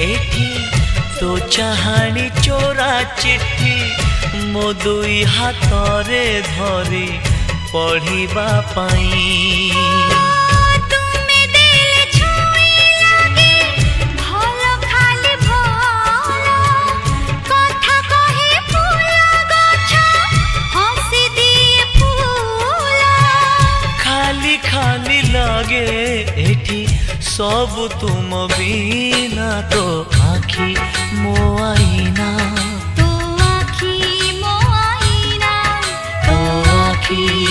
एठी तो चाहानी चोरा चिट्ठी मो दुई हाथरे धरी पढ़िबा पाई। खाली लागे एठी सब तुम बिना तो आखी मो आईना तो आखी